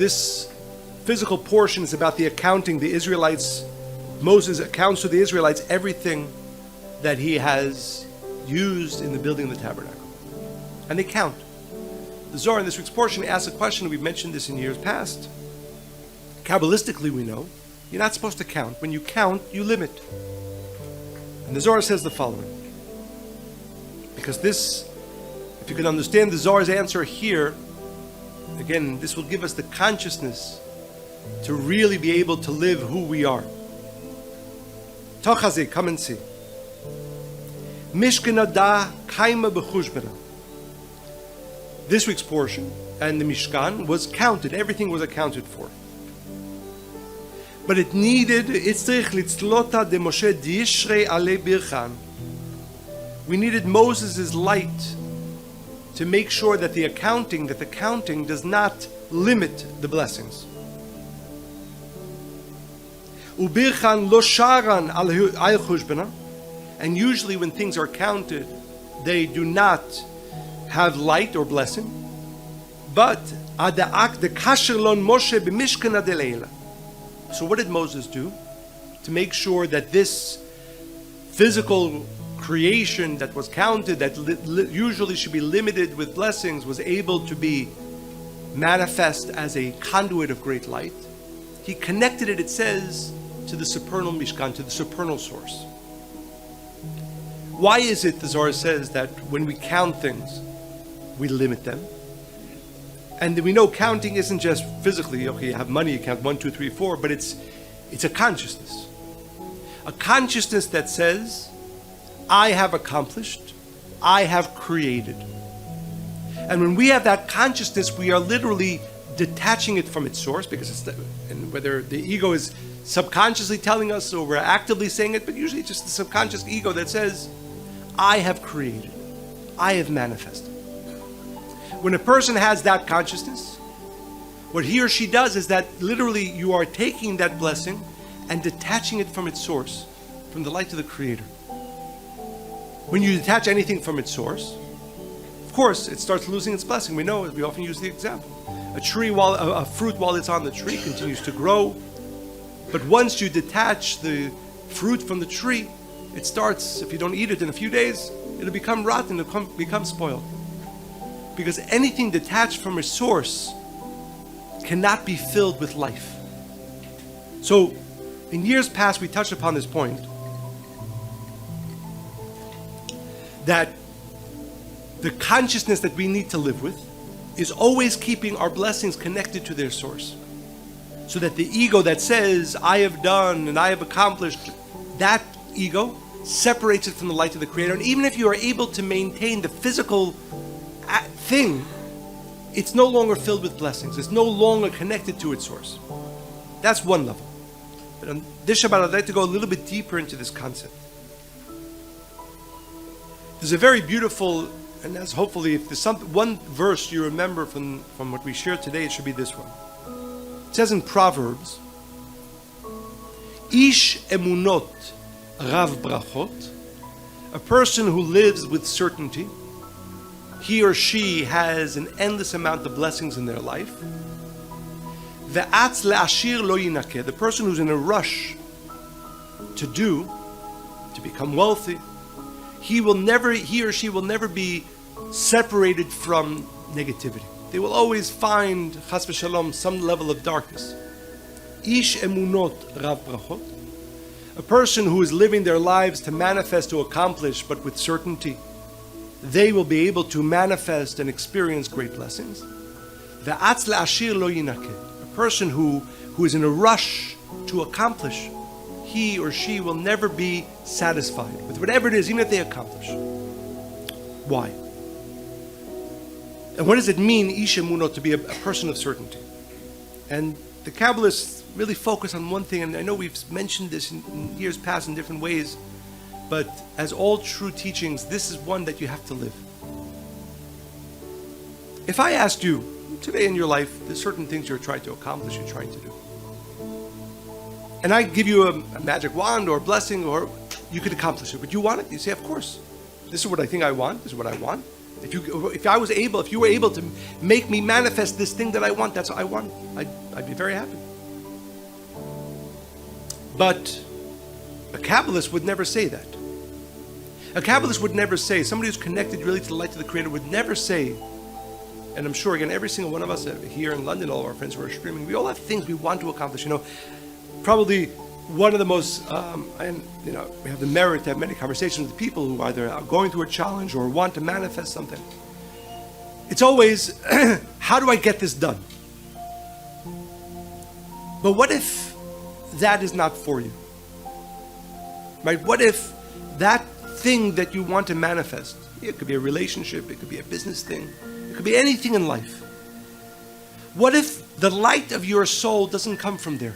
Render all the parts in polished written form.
this physical portion is about the accounting. The Israelites, Moses accounts to the Israelites everything that he has used in the building of the tabernacle. And they count. The Zohar in this week's portion asks a question, we've mentioned this in years past. Kabbalistically we know, you're not supposed to count. When you count, you limit. And the Zohar says the following. Because this, if you can understand the Zohar's answer here, again, this will give us the consciousness to really be able to live who we are. Tochazi, come and see. Mishkana da kaima b'chushbana. This week's portion and the Mishkan was counted. Everything was accounted for. But it needed, we needed Moses' light to make sure that the counting does not limit the blessings. And usually when things are counted, they do not have light or blessing. But so what did Moses do to make sure that this physical creation that was counted, that usually should be limited with blessings, was able to be manifest as a conduit of great light? He connected it, it says, to the supernal Mishkan, to the supernal source. Why is it, the Zohar says, that when we count things, we limit them? And we know counting isn't just physically, okay, you have money, you count 1, 2, 3, 4, but it's a consciousness. A consciousness that says, I have accomplished, I have created. And when we have that consciousness, we are literally detaching it from its source, because and whether the ego is subconsciously telling us or we're actively saying it, but usually it's just the subconscious ego that says, I have created, I have manifested. When a person has that consciousness, what he or she does is that literally you are taking that blessing and detaching it from its source, from the light of the Creator. When you detach anything from its source, of course, it starts losing its blessing. We know, we often use the example. A fruit while it's on the tree continues to grow, but once you detach the fruit from the tree, it starts, if you don't eat it in a few days, it'll become rotten, it'll become spoiled. Because anything detached from a source cannot be filled with life. So, in years past, we touched upon this point that the consciousness that we need to live with is always keeping our blessings connected to their source. So that the ego that says, I have done and I have accomplished, that ego separates it from the light of the Creator. And even if you are able to maintain the physical thing, it's no longer filled with blessings. It's no longer connected to its source. That's one level. But on this Shabbat, I'd like to go a little bit deeper into this concept. There's a very beautiful, and that's hopefully, if there's one verse you remember from what we shared today, it should be this one. It says in Proverbs, Ish emunot rav brachot, a person who lives with certainty, he or she has an endless amount of blessings in their life. Ve'atz le'ashir lo yinakeh, the person who's in a rush to become wealthy, he or she will never be separated from negativity. They will always find, chas v'shalom, some level of darkness. Ish emunot rav brachot, a person who is living their lives to manifest, to accomplish, but with certainty, they will be able to manifest and experience great blessings. Ve'atz le'ashir lo yinakeh, a person who is in a rush to accomplish, he or she will never be satisfied with whatever it is, even if they accomplish. Why? And what does it mean, ish emunot, to be a person of certainty? And the Kabbalists really focus on one thing, and I know we've mentioned this in years past in different ways, but as all true teachings, this is one that you have to live. If I asked you, today in your life, there's certain things you're trying to accomplish, you're trying to do, and I give you a magic wand or a blessing, or you could accomplish it, but you want it? You say, of course. This is what I think I want, this is what I want. If you were able to make me manifest this thing that I want, that's what I want, I'd be very happy. But a Kabbalist would never say that. A Kabbalist would never say, somebody who's connected really to the light of the Creator would never say, and I'm sure again every single one of us here in London, all of our friends who are streaming, we all have things we want to accomplish. Probably one of the most, we have the merit to have many conversations with people who either are going through a challenge or want to manifest something. It's always, how do I get this done? But what if that is not for you? Right? What if that thing that you want to manifest, it could be a relationship, it could be a business thing, it could be anything in life. What if the light of your soul doesn't come from there?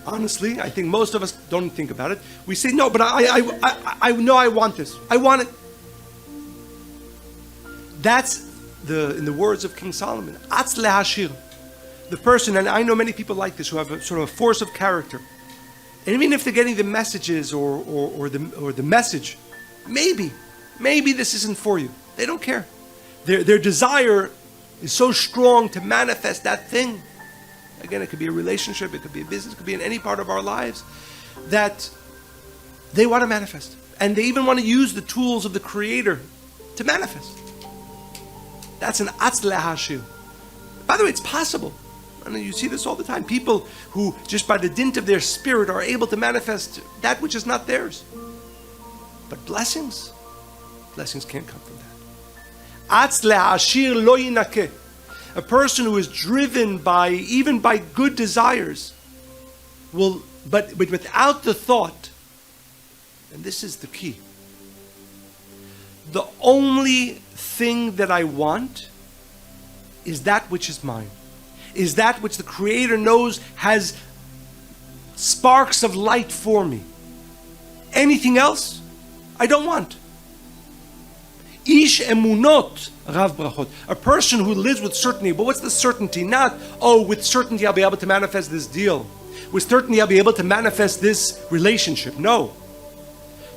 Honestly, I think most of us don't think about it. We say, no, but I know I want this. I want it. That's in the words of King Solomon, Atz lehashir. The person, and I know many people like this, who have a sort of a force of character. And even if they're getting the messages or the message, maybe this isn't for you. They don't care. Their desire is so strong to manifest that thing. Again, it could be a relationship, it could be a business, it could be in any part of our lives, that they want to manifest. And they even want to use the tools of the Creator to manifest. That's an atz lehashir. By the way, it's possible. And you see this all the time. People who, just by the dint of their spirit, are able to manifest that which is not theirs. But blessings can't come from that. Atz lehashir lo yinakeh. A person who is driven even by good desires but without the thought, and this is the key, the only thing that I want is that which is mine, is that which the Creator knows has sparks of light for me. Anything else, I don't want. Ish emunot rav brachot. A person who lives with certainty. But what's the certainty? Not, with certainty I'll be able to manifest this deal. With certainty I'll be able to manifest this relationship. No.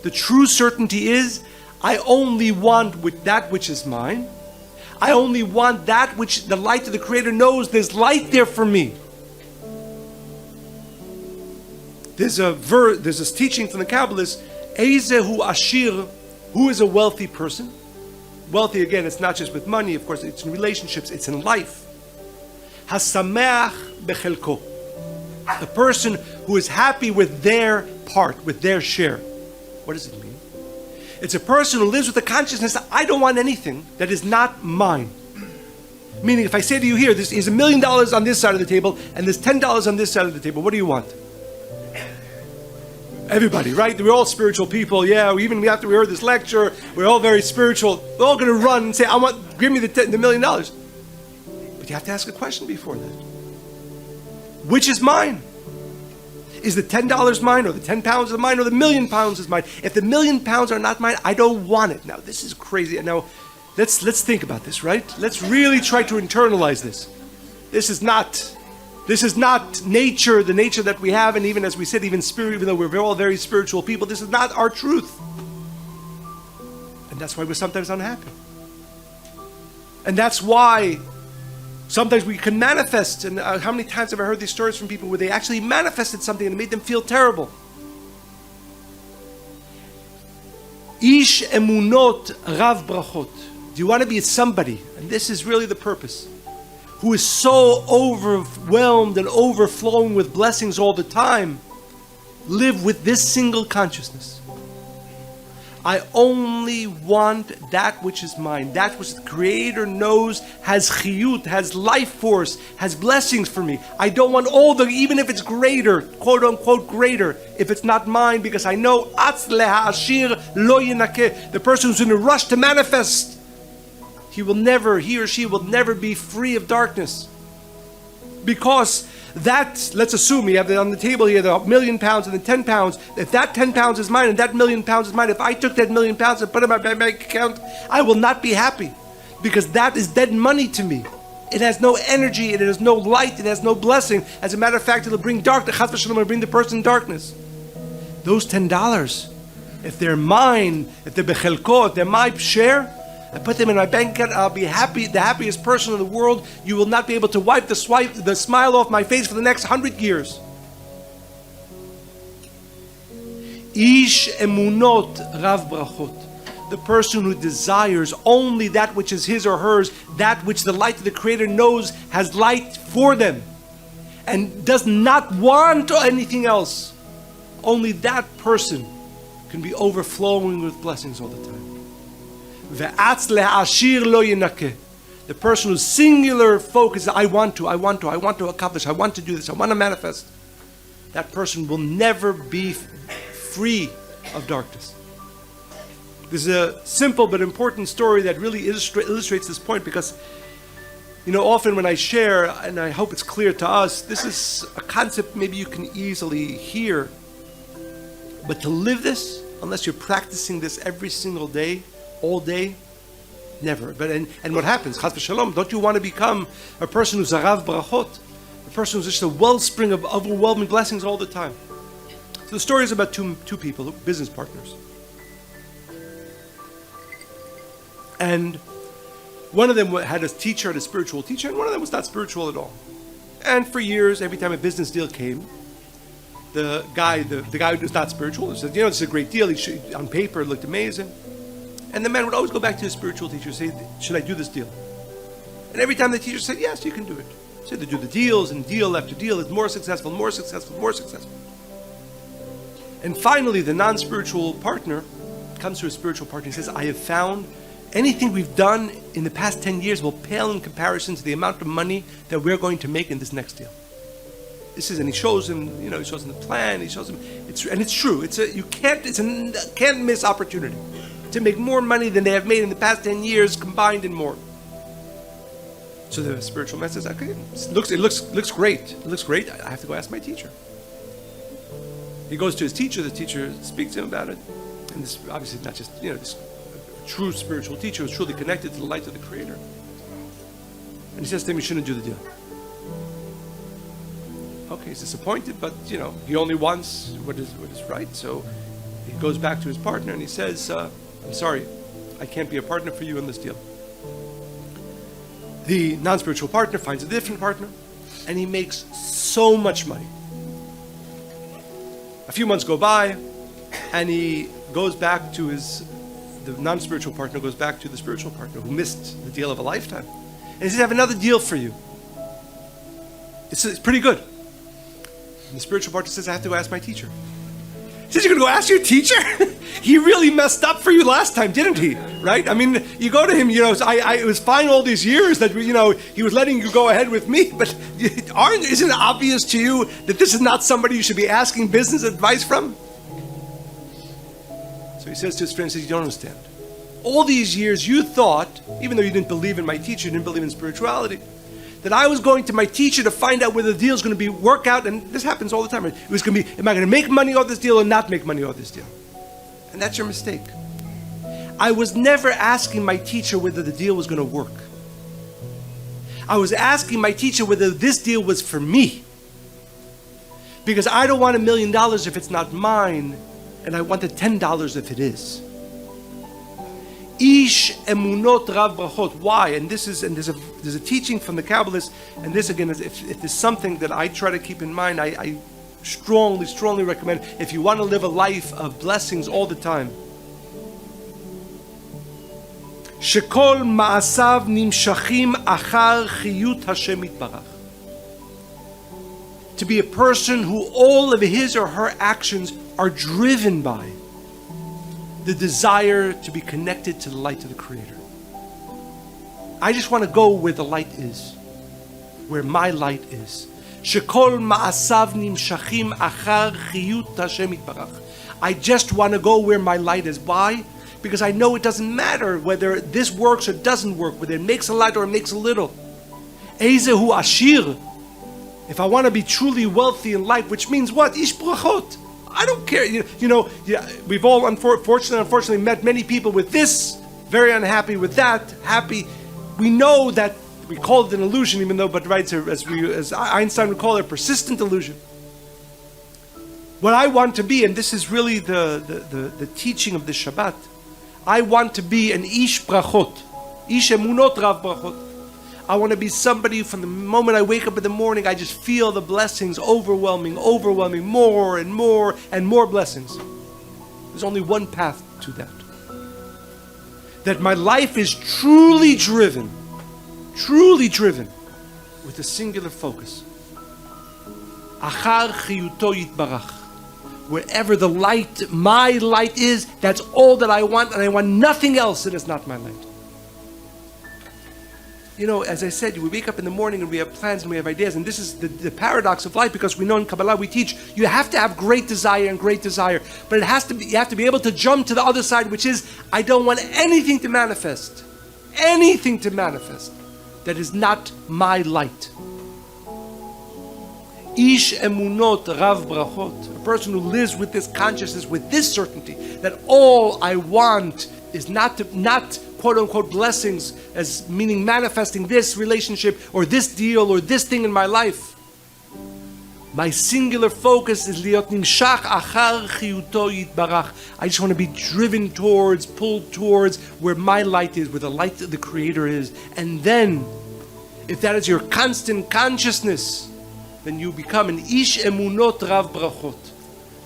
The true certainty is, I only want with that which is mine. I only want that which the light of the Creator knows there's light there for me. There's this teaching from the Kabbalists, Eizehu Ashir, who is a wealthy person. Wealthy, again, it's not just with money, of course, it's in relationships, it's in life. Hasameach bechelko. A person who is happy with their part, with their share. What does it mean? It's a person who lives with the consciousness that I don't want anything that is not mine. Meaning, if I say to you here, there's $1 million on this side of the table, and there's $10 on this side of the table, what do you want? Everybody, right? We're all spiritual people. Yeah, even after we heard this lecture, we're all very spiritual. We're all going to run and say, give me the $1 million. But you have to ask a question before that. Which is mine? Is the $10 mine, or the 10 pounds is mine, or the £1,000,000 is mine? If the £1,000,000 are not mine, I don't want it. Now, this is crazy. Now, let's think about this, right? Let's really try to internalize this. This is not nature, the nature that we have, and even as we said, even spirit, even though we're all very spiritual people, this is not our truth. And that's why we're sometimes unhappy. And that's why sometimes we can manifest, and how many times have I heard these stories from people where they actually manifested something and it made them feel terrible. Ish emunot rav brachot. Do you want to be somebody, and this is really the purpose, who is so overwhelmed and overflowing with blessings all the time? Live with this single consciousness. I only want that which is mine, that which the Creator knows has chiyut, has life force, has blessings for me. I don't want even if it's greater, quote unquote greater, if it's not mine, because I know atz lehashir lo yinakeh. The person who's in a rush to manifest, he or she will never be free of darkness. Because that, let's assume we have on the table here the £1,000,000 and the 10 pounds. If that 10 pounds is mine and that £1,000,000 is mine, if I took that £1,000,000 and put it in my bank account, I will not be happy. Because that is dead money to me. It has no energy, it has no light, it has no blessing. As a matter of fact, it'll bring darkness. Chas v'shalom, it'll bring the person in darkness. Those $10 If they're mine, if they're bechelko, if they're my share, I put them in my bank account, I'll be happy, the happiest person in the world. You will not be able to wipe the smile off my face for the next 100 years. Ish emunot rav brachot. The person who desires only that which is his or hers, that which the light of the Creator knows has light for them, and does not want anything else. Only that person can be overflowing with blessings all the time. Ve'atz le'ashir lo yenakeh. The person whose singular focus is, I want to accomplish, I want to do this, I want to manifest. That person will never be free of darkness. This is a simple but important story that really illustrates this point, because often when I share, and I hope it's clear to us, this is a concept maybe you can easily hear, but to live this, unless you're practicing this every single day, all day, never. But and what happens? Chas v'shalom, don't you want to become a person who's a rav brachot, a person who's just a wellspring of overwhelming blessings all the time? So the story is about two people, business partners. And one of them had a teacher, a spiritual teacher, and one of them was not spiritual at all. And for years, every time a business deal came, the guy who was not spiritual said, this is a great deal. On paper, it looked amazing. And the man would always go back to his spiritual teacher and say, should I do this deal? And every time the teacher said, yes, you can do it. So they do the deals, and deal after deal is more successful, more successful, more successful. And finally, the non-spiritual partner comes to his spiritual partner and says, I have found anything we've done in the past 10 years will pale in comparison to the amount of money that we're going to make in this next deal. And he shows him, he shows him the plan, he shows him, it's true. You can't miss opportunity to make more money than they have made in the past 10 years combined and more. So the spiritual man says, okay, it looks great. It looks great. I have to go ask my teacher. He goes to his teacher, the teacher speaks to him about it. And this obviously not just, this true spiritual teacher who's truly connected to the light of the Creator. And he says to him, you shouldn't do the deal. Okay, he's disappointed, but he only wants what is right. So he goes back to his partner and he says, I'm sorry, I can't be a partner for you in this deal. The non-spiritual partner finds a different partner, and he makes so much money. A few months go by, and he goes back to the non-spiritual partner goes back to the spiritual partner who missed the deal of a lifetime. And he says, I have another deal for you. It's pretty good. And the spiritual partner says, I have to go ask my teacher. He says, you're going to go ask your teacher? He really messed up for you last time, didn't he? Right? I mean, you go to him, it was fine all these years that, he was letting you go ahead with me, but isn't it obvious to you that this is not somebody you should be asking business advice from? So he says to his friend, you don't understand. All these years you thought, even though you didn't believe in my teacher, you didn't believe in spirituality, that I was going to my teacher to find out whether the deal is going to work out, and this happens all the time. It was going to be, am I going to make money off this deal or not make money off this deal? And that's your mistake. I was never asking my teacher whether the deal was going to work. I was asking my teacher whether this deal was for me. Because I don't want $1 million if it's not mine, and I want the $10 if it is. Ish emunot rav brachot. Why? And there's a teaching from the Kabbalists, and this again is if there's something that I try to keep in mind, I strongly recommend, if you want to live a life of blessings all the time. Shekol ma'asav nimshachim achar chiyut Hashem yitbarach. To be a person who all of his or her actions are driven by the desire to be connected to the light of the Creator. I just want to go where the light is, where my light is. Shekol ma'asav nimshachim achar chiyut Hashem yitbarach. I just want to go where my light is. Why? Because I know it doesn't matter whether this works or doesn't work, whether it makes a lot or it makes a little. Ezehu ashir. If I want to be truly wealthy in life, which means what? Ish brachot. I don't care. We've all unfortunately met many people with this, very unhappy with that, happy. We know that we call it an illusion, even though, but right, as Einstein would call it, a persistent illusion. What I want to be, and this is really the teaching of the Shabbat, I want to be an ish brachot, ish emunot rav brachot. I want to be somebody from the moment I wake up in the morning, I just feel the blessings overwhelming, more and more and more blessings. There's only one path to that. That my life is truly driven with a singular focus. Achar chiyuto yitbarach. Wherever the light, my light is, that's all that I want, and I want nothing else that is not my light. You know, as I said, we wake up in the morning and we have plans and we have ideas, and this is the paradox of life, because we know in Kabbalah we teach you have to have great desire, but it has to be, you have to be able to jump to the other side, which is, I don't want anything to manifest that is not my light. Ish emunot rav brachot, a person who lives with this consciousness, with this certainty that all I want is not quote unquote blessings, as meaning manifesting this relationship or this deal or this thing in my life. My singular focus is liot nimshach achar chiyuto yitbarach. I just want to be driven towards, pulled towards where my light is, where the light of the Creator is. And then, if that is your constant consciousness, then you become an ish emunot rav brachot.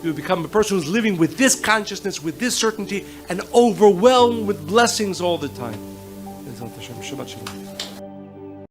You become a person who's living with this consciousness, with this certainty, and overwhelmed with blessings all the time. Shabbat shalom.